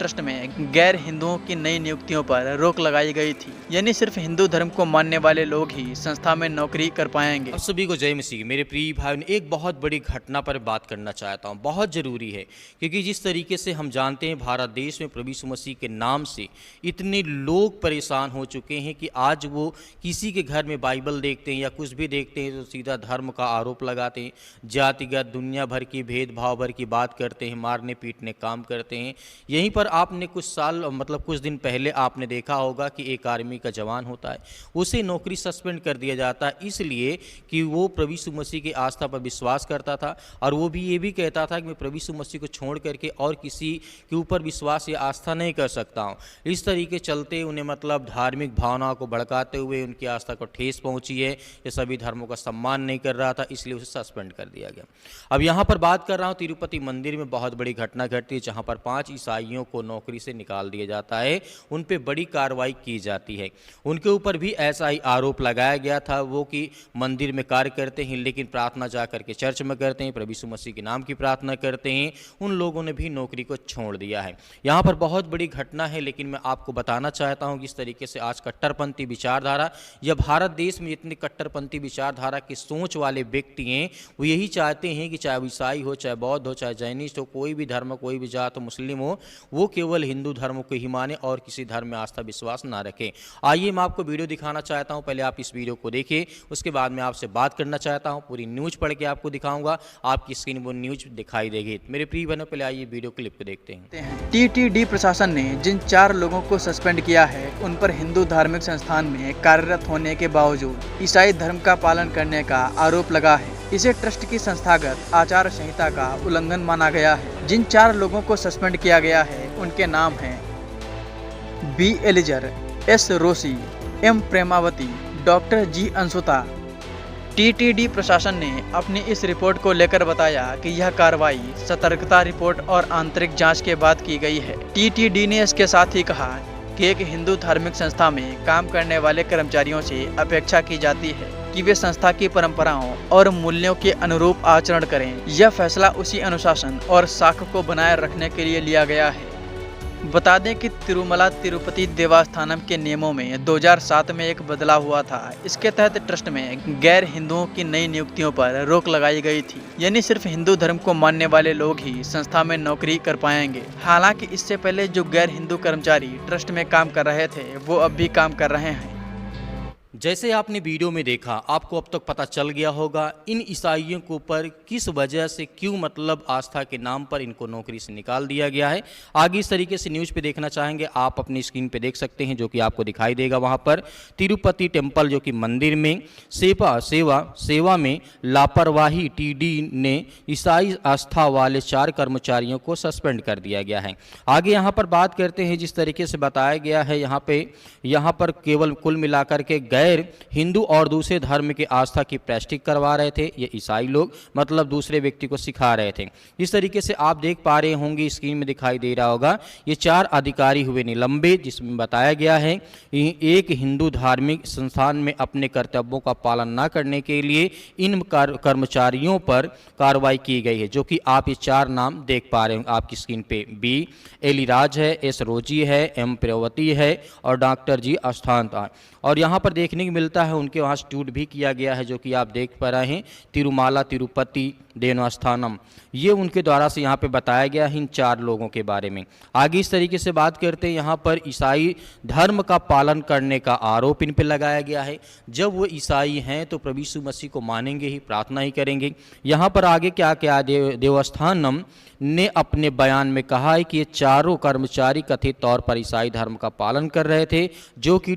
Trust में गैर हिंदुओं की नई नियुक्तियों पर रोक लगाई गई थी। यानी सिर्फ हिंदू धर्म को मानने वाले लोग ही संस्था में नौकरी कर पाएंगे। आप सभी को जय मसीह। मेरे प्रिय भाई ने एक बहुत बड़ी घटना पर बात करना चाहता हूँ, बहुत ज़रूरी है, क्योंकि जिस तरीके से हम जानते हैं भारत देश में प्रभु यीशु मसीह के नाम से इतने लोग परेशान हो चुके हैं कि आज वो किसी के घर में बाइबल देखते हैं या कुछ भी देखते हैं तो सीधा धर्म का आरोप लगाते हैं, जातिगत दुनिया भर की भेदभाव भर की बात करते हैं, मारने पीटने काम करते हैं। यहीं पर आपने कुछ साल कुछ दिन पहले आपने देखा होगा कि एक आर्मी का जवान होता है, उसे नौकरी सस्पेंड कर दिया जाता है इसलिए कि वो प्रभु यीशु मसीह की आस्था पर विश्वास करता था और वो भी ये भी कहता था कि मैं प्रभु यीशु मसीह को छोड़ करके और किसी के ऊपर विश्वास या आस्था नहीं कर सकता हूँ। इस तरीके चलते उन्हें धार्मिक भावनाओं को भड़काते हुए उनकी आस्था को ठेस पहुँची है, ये सभी धर्मों का सम्मान नहीं कर रहा था, इसलिए उसे सस्पेंड कर दिया गया। अब यहाँ पर बात कर रहा हूँ, तिरुपति मंदिर में बहुत बड़ी घटना घटती है जहाँ पर 5 ईसाइयों को नौकरी से निकाल दिया जाता है, उन पर बड़ी कार्रवाई की जाती है। उनके ऊपर भी ऐसा ही आरोप लगाया गया था वो कि मंदिर में कार्य करते हैं लेकिन प्रार्थना जा करके चर्च में करते हैं, प्रभु यीशु मसीह के नाम की प्रार्थना करते हैं। उन लोगों ने भी नौकरी को छोड़ दिया है। यहाँ पर बहुत बड़ी घटना है, लेकिन मैं आपको बताना चाहता हूँ किस तरीके से आज कट्टरपंथी विचारधारा या भारत देश में इतनी कट्टरपंथी विचारधारा की सोच वाले व्यक्ति हैं, वो यही चाहते हैं कि चाहे ईसाई हो, चाहे बौद्ध हो, चाहे जैनिस्ट हो, कोई भी धर्म, कोई भी जात हो, मुस्लिम हो, वो केवल हिंदू धर्म को ही माने और किसी धर्म में आस्था विश्वास ना रखें। आइए मैं आपको वीडियो दिखाना चाहता हूँ, पहले आप इस वीडियो को देखिए, उसके बाद मैं आपसे बात करना चाहता हूं। पूरी न्यूज़ पढ़ के आपको दिखाऊंगा, आपकी स्क्रीन वो न्यूज़ दिखाई देगी। मेरे प्रिय बहनों, पहले आइए वीडियो क्लिप को देखते हैं। टीटीडी प्रशासन ने जिन 4 लोगों को सस्पेंड किया है उन पर हिंदू धार्मिक संस्थान में कार्यरत होने के बावजूद ईसाई धर्म का पालन करने का आरोप लगा है। इसे ट्रस्ट की संस्थागत आचार संहिता का उल्लंघन माना गया है। जिन 4 लोगों को सस्पेंड किया गया है उनके नाम हैं B Eliezer, S Rossi, M Premavathi, doctor G Anshuta. TTD प्रशासन ने अपनी इस रिपोर्ट को लेकर बताया कि यह कार्रवाई सतर्कता रिपोर्ट और आंतरिक जांच के बाद की गई है। टीटीडी ने इसके साथ ही कहा कि एक हिंदू धार्मिक संस्था में काम करने वाले कर्मचारियों से अपेक्षा की जाती है कि वे संस्था की परंपराओं और मूल्यों के अनुरूप आचरण करें। यह फैसला उसी अनुशासन और साख को बनाए रखने के लिए लिया गया है। बता दें कि तिरुमला तिरुपति देवस्थानम के नियमों में 2007 में एक बदलाव हुआ था। इसके तहत ट्रस्ट में गैर हिंदुओं की नई नियुक्तियों पर रोक लगाई गई थी। यानी सिर्फ हिंदू धर्म को मानने वाले लोग ही संस्था में नौकरी कर पाएंगे। हालांकि इससे पहले जो गैर हिंदू कर्मचारी ट्रस्ट में काम कर रहे थे वो अब भी काम कर रहे हैं। जैसे आपने वीडियो में देखा, आपको अब तक पता चल गया होगा इन ईसाइयों के ऊपर किस वजह से क्यों आस्था के नाम पर इनको नौकरी से निकाल दिया गया है। आगे इस तरीके से न्यूज़ पे देखना चाहेंगे, आप अपनी स्क्रीन पे देख सकते हैं, जो कि आपको दिखाई देगा। वहाँ पर तिरुपति टेम्पल जो कि मंदिर में सेवा में लापरवाही टीडी ने ईसाई आस्था वाले 4 कर्मचारियों को सस्पेंड कर दिया गया है। आगे यहाँ पर बात करते हैं, जिस तरीके से बताया गया है यहाँ पर केवल कुल मिलाकर के गैर हिंदू और दूसरे धर्म के आस्था की प्रैक्टिस करवा रहे थे ये ईसाई लोग, दूसरे व्यक्ति को सिखा रहे थे। इस तरीके से आप देख पा रहे होंगे, स्क्रीन में दिखाई दे रहा होगा, ये 4 अधिकारी हुए निलंबित, जिसमें बताया गया है एक हिंदू धार्मिक संस्थान में अपने कर्तव्यों का पालन न करने के लिए इन कर्मचारियों पर कार्रवाई की गई है, जो कि आप ये 4 नाम देख पा रहे होंगे आपकी स्क्रीन पे। बी एलिराज है, एस रोजी है, एम प्रेवती है और डॉक्टर जी अस्थान। और यहाँ पर देखने को मिलता है उनके वहाँ स्टूड भी किया गया है, जो कि आप देख पा रहे हैं, तिरुमाला तिरुपति देवस्थानम, ये उनके द्वारा से यहाँ पे बताया गया है इन 4 लोगों के बारे में। आगे इस तरीके से बात करते हैं, यहाँ पर ईसाई धर्म का पालन करने का आरोप इन पे लगाया गया है। जब वो ईसाई हैं तो प्रभु यीशु मसीह को मानेंगे ही, प्रार्थना ही करेंगे। यहाँ पर आगे क्या क्या देवस्थानम ने अपने बयान में कहा है कि ये 4 कर्मचारी कथित तौर पर ईसाई धर्म का पालन कर रहे थे, जो कि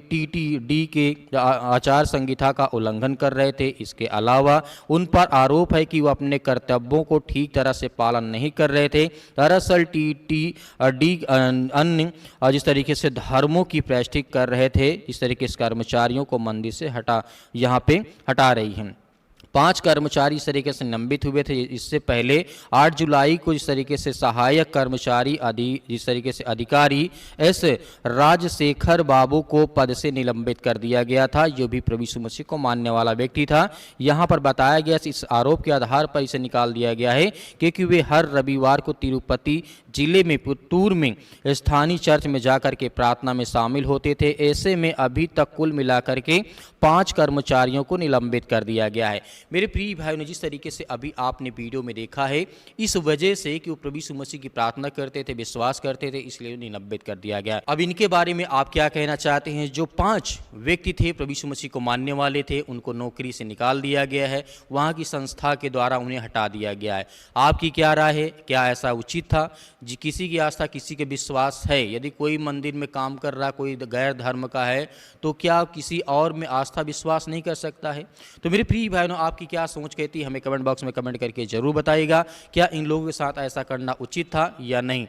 टीटीडी के आचार संहिता का उल्लंघन कर रहे थे। इसके अलावा उन पर आरोप है कि वो अपने कर्तव्यों को ठीक तरह से पालन नहीं कर रहे थे। दरअसल टीटीडी अन्य जिस तरीके से धर्मों की प्रैक्टिस कर रहे थे, इस तरीके से कर्मचारियों को मंदिर से हटा रही हैं। 5 कर्मचारी इस तरीके से निलंबित हुए थे। इससे पहले 8 जुलाई को इस तरीके से सहायक कर्मचारी जिस तरीके से अधिकारी एस राजशेखर बाबू को पद से निलंबित कर दिया गया था, जो भी प्रभु यीशु मसीह को मानने वाला व्यक्ति था। यहाँ पर बताया गया इस आरोप के आधार पर इसे निकाल दिया गया है क्योंकि वे हर रविवार को तिरुपति जिले में पुत्तूर में स्थानीय चर्च में जाकर के प्रार्थना में शामिल होते थे। ऐसे में अभी तक कुल मिलाकर के 5 कर्मचारियों को निलंबित कर दिया गया है। मेरे प्रिय भाइयों ने जिस तरीके से अभी आपने वीडियो में देखा है, इस वजह से कि वो प्रभु यीशु मसीह की प्रार्थना करते थे, विश्वास करते थे, इसलिए निलंबित कर दिया गया। अब इनके बारे में आप क्या कहना चाहते हैं? जो 5 व्यक्ति थे प्रभु यीशु मसीह को मानने वाले थे, उनको नौकरी से निकाल दिया गया है, वहाँ की संस्था के द्वारा उन्हें हटा दिया गया है। आपकी क्या राय है? क्या ऐसा उचित था? जी, किसी की आस्था किसी के विश्वास है। यदि कोई मंदिर में काम कर रहा, कोई गैर धर्म का है, तो क्या किसी और में आस्था विश्वास नहीं कर सकता है? तो मेरे प्रिय भाइयों, आपकी क्या सोच कहती है, हमें कमेंट बॉक्स में कमेंट करके जरूर बताइएगा। क्या इन लोगों के साथ ऐसा करना उचित था या नहीं?